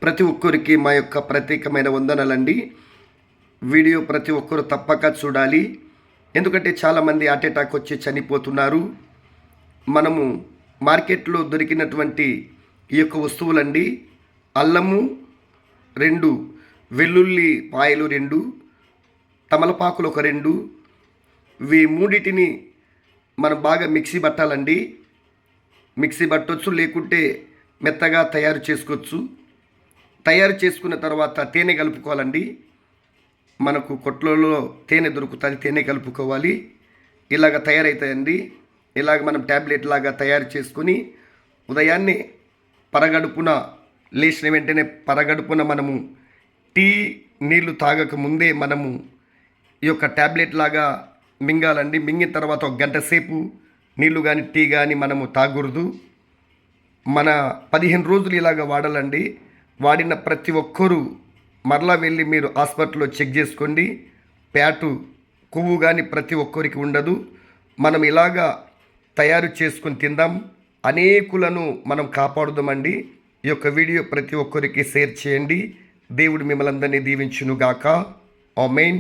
ప్రతి ఒక్కరికి మా యొక్క ప్రత్యేకమైన వందనాలండి. వీడియో ప్రతి ఒక్కరు తప్పక చూడాలి. ఎందుకంటే చాలామంది హార్ట్ అటాక్ వచ్చి చనిపోతున్నారు. మనము మార్కెట్లో దొరికినటువంటి ఈ యొక్క వస్తువులండి, అల్లము 2, వెల్లుల్లి పాయలు 2, తమలపాకులు ఒక 2, ఇవి మూడిటిని మనం బాగా మిక్సీ పట్టాలండి. మిక్సీ పట్టొచ్చు, లేకుంటే మెత్తగా తయారు చేసుకోవచ్చు. తయారు చేసుకున్న తర్వాత తేనె కలుపుకోవాలండి. మనకు కొట్లలో తేనె దొరుకుతుంది, తేనె కలుపుకోవాలి. ఇలాగ తయారవుతాయండి. ఇలాగ మనం ట్యాబ్లెట్ లాగా తయారు చేసుకొని ఉదయాన్నే పరగడుపున లేచిన వెంటనే పరగడుపున మనము టీ నీళ్లు తాగక ముందే మనము ఈ యొక్క ట్యాబ్లెట్ లాగా మింగాలండి. మింగిన తర్వాత 1 గంట సేపు నీళ్లు కానీ టీ కానీ మనము తాగకూడదు. మన 15 రోజులు ఇలాగ వాడాలండి. వాడిన ప్రతి ఒక్కరూ మరలా వెళ్ళి మీరు హాస్పిటల్లో చెక్ చేసుకోండి. ఫ్యాటు కొవ్వు కానీ ప్రతి ఒక్కరికి ఉండదు. మనం ఇలాగా తయారు చేసుకొని తిందాం, అనేకులను మనం కాపాడుదామండి. ఈ యొక్క వీడియో ప్రతి ఒక్కరికి షేర్ చేయండి. దేవుడు మిమ్మల్ని అందరినీ దీవించునుగాక. ఆమేన్.